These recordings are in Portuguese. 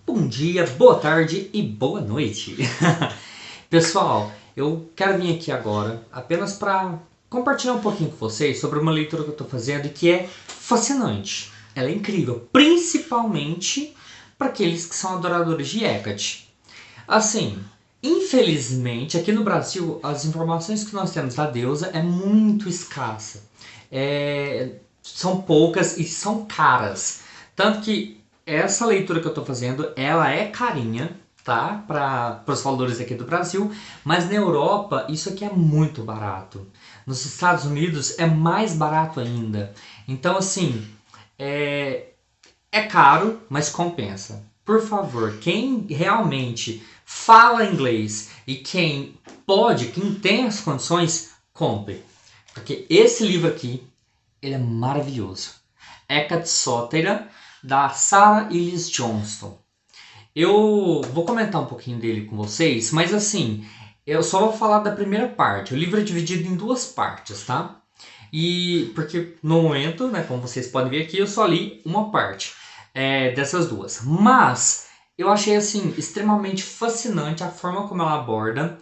Bom dia, boa tarde e boa noite. Pessoal, eu quero vir aqui agora apenas para compartilhar um pouquinho com vocês sobre uma leitura que eu estou fazendo que é fascinante. Ela é incrível, principalmente para aqueles que são adoradores de Hecate. Assim, infelizmente, aqui no Brasil, as informações que nós temos da deusa é muito escassa. São poucas e são caras. Tanto que essa leitura que eu estou fazendo, ela é carinha, tá? Para os valores aqui do Brasil. Mas na Europa, isso aqui é muito barato. Nos Estados Unidos, é mais barato ainda. Então, assim, é caro, mas compensa. Por favor, quem realmente fala inglês e quem tem as condições, compre. Porque esse livro aqui, ele é maravilhoso. Hecate Sótera, da Sarah Ellis Johnston. Eu vou comentar um pouquinho dele com vocês, mas assim, eu só vou falar da primeira parte. O livro é dividido em duas partes, tá? E porque no momento, né, como vocês podem ver aqui, eu só li uma parte dessas duas. Mas eu achei assim extremamente fascinante a forma como ela aborda.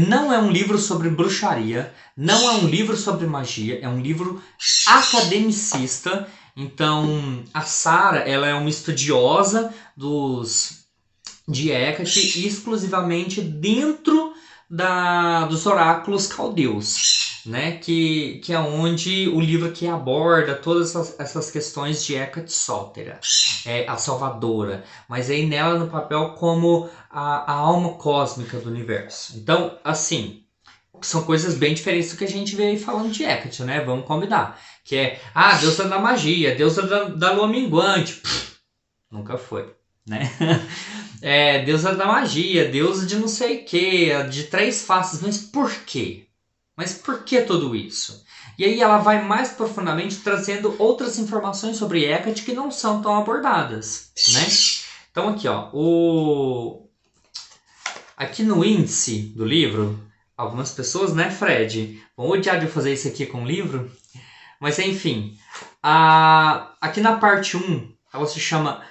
Não é um livro sobre bruxaria, não é um livro sobre magia, é um livro academicista. Então a Sarah, ela é uma estudiosa de Hecate exclusivamente dentro dos oráculos caldeus, né? Que é onde o livro aqui aborda todas essas questões de Hecate Sótera, a salvadora, mas aí nela no papel como a alma cósmica do universo. Então, assim, são coisas bem diferentes do que a gente vê aí falando de Hecate, né? Vamos combinar. Que é, deusa da magia, deusa da lua minguante. Nunca foi, né? Deusa da magia, deusa de não sei o que, de três faces. Mas por quê? Mas por que tudo isso? E aí ela vai mais profundamente trazendo outras informações sobre Hecate que não são tão abordadas, né? Então aqui, ó, aqui no índice do livro, algumas pessoas, né, Fred, vão odiar de eu fazer isso aqui com o livro, mas enfim, aqui na parte 1, ela se chama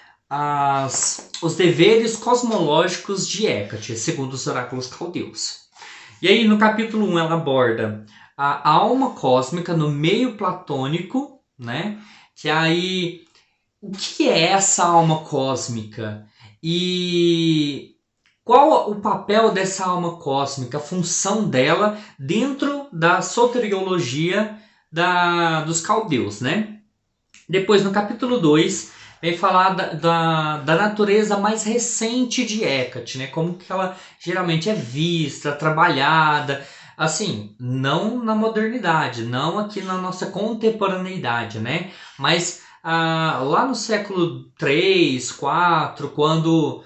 os deveres cosmológicos de Hecate, segundo os oráculos caldeus. E aí no capítulo 1 ela aborda a alma cósmica no meio platônico, né? Que aí, o que é essa alma cósmica? E qual o papel dessa alma cósmica, a função dela dentro da soteriologia dos caldeus, né? Depois, no capítulo 2, vem falar da natureza mais recente de Hecate, né? Como que ela geralmente é vista, trabalhada, assim, não na modernidade, não aqui na nossa contemporaneidade, né? Mas lá no século 3, 4, quando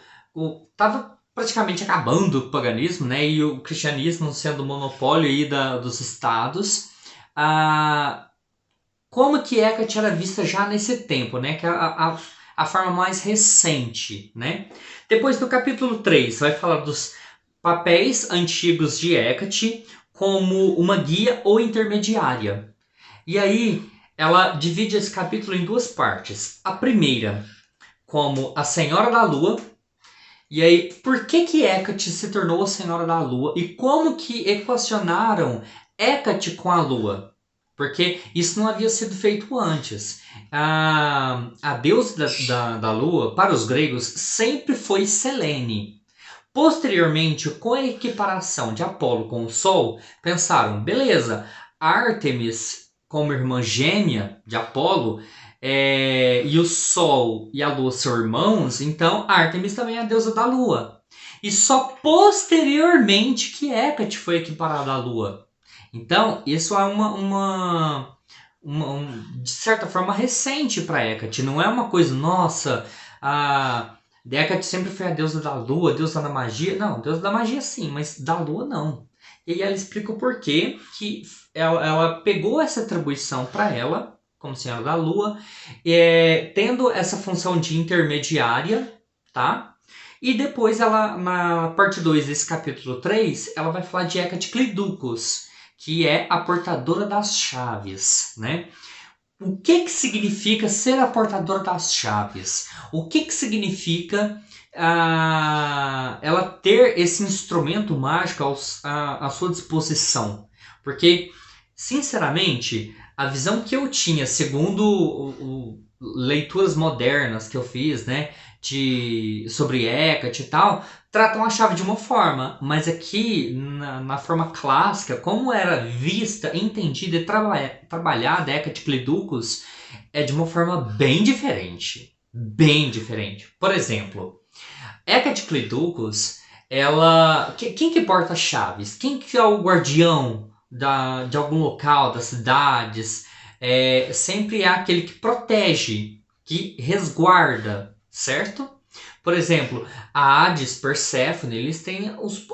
estava praticamente acabando o paganismo, né? E o cristianismo sendo o monopólio aí dos estados, como que Hecate era vista já nesse tempo, né? Que é a forma mais recente, né? Depois do capítulo 3 vai falar dos papéis antigos de Hecate como uma guia ou intermediária. E aí ela divide esse capítulo em duas partes. A primeira como a Senhora da Lua. E aí, por que Hecate se tornou a Senhora da Lua e como que equacionaram Hecate com a Lua? Porque isso não havia sido feito antes. A deusa da lua, para os gregos, sempre foi Selene. Posteriormente, com a equiparação de Apolo com o Sol, pensaram, beleza, Ártemis como irmã gêmea de Apolo, e o Sol e a Lua são irmãos, então Ártemis também é a deusa da Lua. E só posteriormente que Hecate foi equiparada à Lua. Então, isso é de certa forma recente para Hecate. Não é uma coisa, nossa, a Hecate sempre foi a deusa da lua, a deusa da magia. Não, deusa da magia sim, mas da lua não. E aí ela explica o porquê que ela pegou essa atribuição para ela, como senhora da lua, tendo essa função de intermediária, tá? E depois ela, na parte 2 desse capítulo 3, ela vai falar de Hecate Cliducus, que é a portadora das chaves, né? o que significa ser a portadora das chaves? O que significa ela ter esse instrumento mágico à sua disposição? Porque, sinceramente, a visão que eu tinha, segundo leituras modernas que eu fiz, né, sobre Hecate e tal, tratam a chave de uma forma, mas aqui na forma clássica, como era vista, entendida e trabalhada Hecate Cleiducus, é de uma forma bem diferente. Bem diferente. Por exemplo, Hecate Cleiducus, ela. Quem que porta as chaves? Quem que é o guardião de algum local, das cidades? Sempre é aquele que protege, que resguarda, certo? Por exemplo, a Hades, Perséfone, eles têm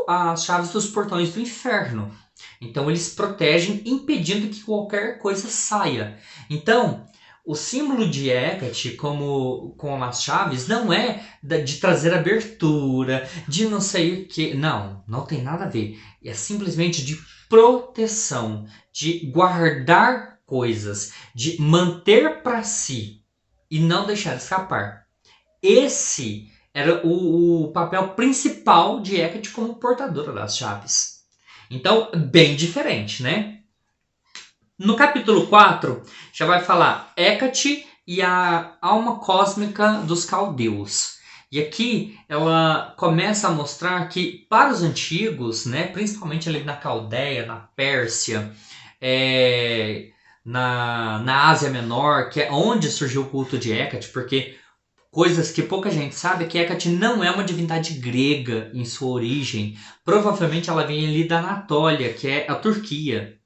as chaves dos portões do inferno. Então eles protegem, impedindo que qualquer coisa saia. Então, o símbolo de Hecate, como com as chaves, não é de trazer abertura, de não sei o que. Não, não tem nada a ver. É simplesmente de proteção, de guardar coisas, de manter para si e não deixar escapar. Esse era o papel principal de Hecate como portadora das chaves. Então, bem diferente, né? No capítulo 4, já vai falar Hecate e a alma cósmica dos caldeus. E aqui ela começa a mostrar que para os antigos, né, principalmente ali na Caldeia, na Pérsia, na Ásia Menor, que é onde surgiu o culto de Hecate, porque coisas que pouca gente sabe é que Hecate não é uma divindade grega em sua origem. Provavelmente ela vem ali da Anatólia, que é a Turquia.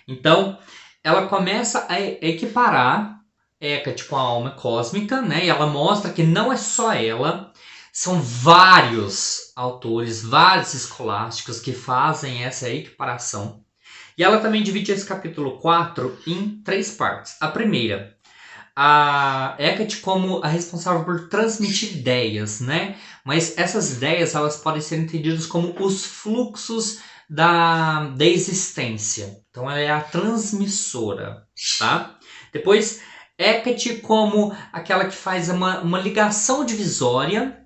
Então, ela começa a equiparar Hecate com a alma cósmica, né? E ela mostra que não é só ela, são vários autores, vários escolásticos que fazem essa equiparação. E ela também divide esse capítulo 4 em 3 partes. A primeira, a Hecate como a responsável por transmitir ideias, né? Mas essas ideias elas podem ser entendidas como os fluxos da existência. Então ela é a transmissora, tá? Depois, Hecate como aquela que faz uma ligação divisória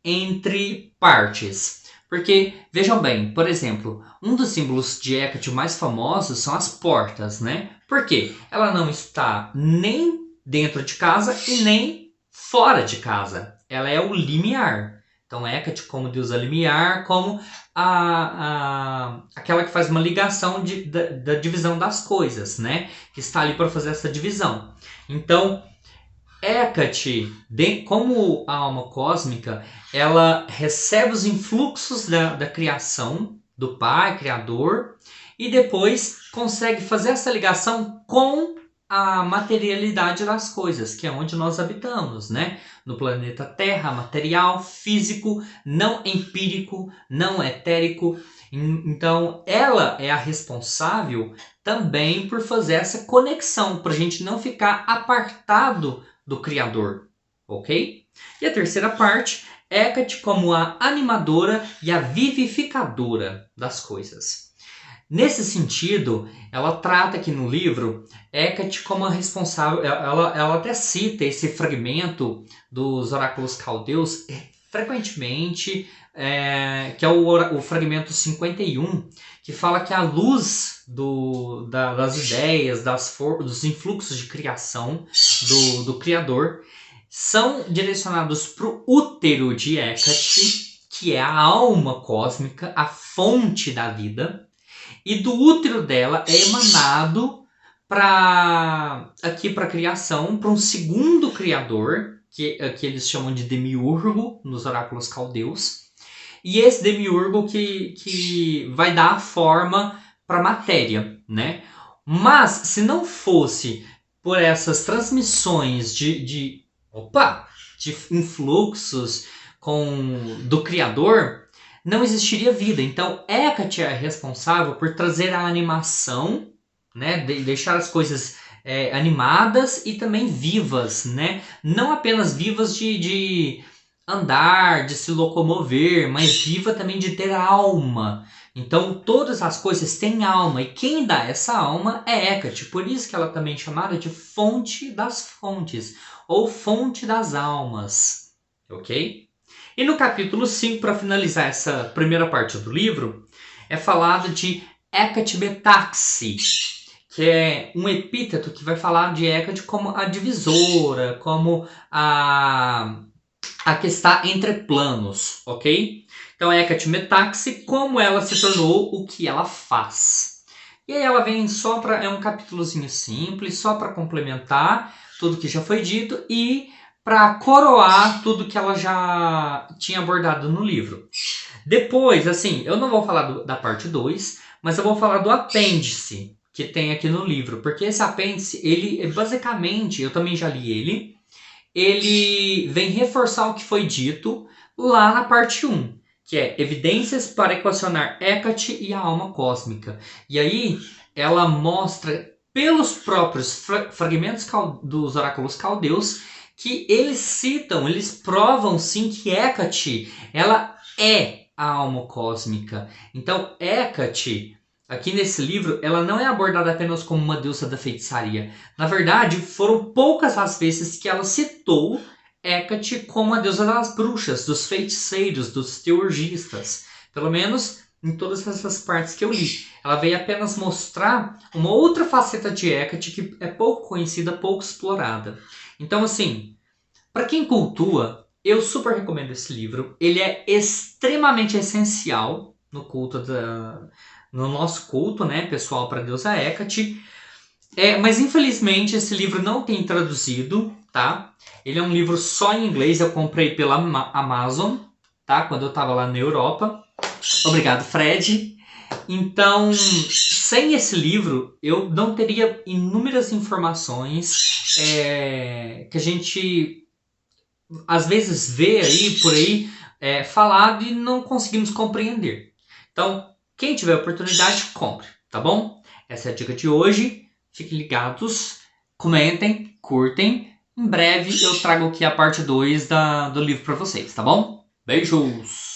entre partes. Porque, vejam bem, por exemplo, um dos símbolos de Hecate mais famosos são as portas, né? Por quê? Ela não está nem dentro de casa e nem fora de casa. Ela é o limiar. Então, Hecate como deusa limiar, como aquela que faz uma ligação da divisão das coisas, né? Que está ali para fazer essa divisão. Então, Hecate, como a alma cósmica, ela recebe os influxos da criação, do Pai, Criador, e depois consegue fazer essa ligação com a materialidade das coisas, que é onde nós habitamos, né? No planeta Terra, material, físico, não empírico, não etérico. Então, ela é a responsável também por fazer essa conexão, para a gente não ficar apartado do Criador, ok? E a terceira parte, Hecate como a animadora e a vivificadora das coisas. Nesse sentido, ela trata aqui no livro Hecate como a responsável, ela até cita esse fragmento dos oráculos caldeus frequentemente, que é o fragmento 51, que fala que a luz das ideias, dos influxos de criação do Criador são direcionados para o útero de Hecate, que é a alma cósmica, a fonte da vida, e do útero dela é emanado aqui para a criação, para um segundo criador, que eles chamam de demiurgo nos oráculos caldeus. E esse demiurgo que vai dar a forma para a matéria, né? Mas se não fosse por essas transmissões de influxos do Criador, não existiria vida. Então, Hecate é responsável por trazer a animação, né? Deixar as coisas animadas e também vivas, né? Não apenas vivas de andar, de se locomover, mas viva também de ter alma, Então, todas as coisas têm alma, e quem dá essa alma é Hecate. Por isso que ela também é chamada de fonte das fontes, ou fonte das almas, ok? E no capítulo 5, para finalizar essa primeira parte do livro, é falado de Hecate Metaxe, que é um epíteto que vai falar de Hecate como a divisora, como a que está entre planos, ok? Então, Hecate Metaxe, como ela se tornou, o que ela faz. E aí ela vem só para... É um capítulozinho simples, só para complementar tudo que já foi dito e para coroar tudo que ela já tinha abordado no livro. Depois, assim, eu não vou falar da parte 2, mas eu vou falar do apêndice que tem aqui no livro. Porque esse apêndice, ele basicamente, eu também já li ele vem reforçar o que foi dito lá na parte 1, que é evidências para equacionar Hecate e a alma cósmica. E aí ela mostra pelos próprios fragmentos dos oráculos caldeus que eles citam, eles provam sim que Hecate, ela é a alma cósmica. Então Hecate, aqui nesse livro, ela não é abordada apenas como uma deusa da feitiçaria. Na verdade, foram poucas as vezes que ela citou Hecate como a deusa das bruxas, dos feiticeiros, dos teurgistas. Pelo menos em todas essas partes que eu li. Ela veio apenas mostrar uma outra faceta de Hecate que é pouco conhecida, pouco explorada. Então, assim, para quem cultua, eu super recomendo esse livro. Ele é extremamente essencial no nosso culto, né, pessoal, para a deusa Hecate. Mas infelizmente esse livro não tem traduzido, tá? Ele é um livro só em inglês, eu comprei pela Amazon, tá? Quando eu estava lá na Europa. Obrigado, Fred. Então, sem esse livro, eu não teria inúmeras informações que a gente às vezes vê aí por aí falado e não conseguimos compreender. Então, quem tiver oportunidade, compre, tá bom? Essa é a dica de hoje. Fiquem ligados, comentem, curtem. Em breve eu trago aqui a parte 2 do livro para vocês, tá bom? Beijos!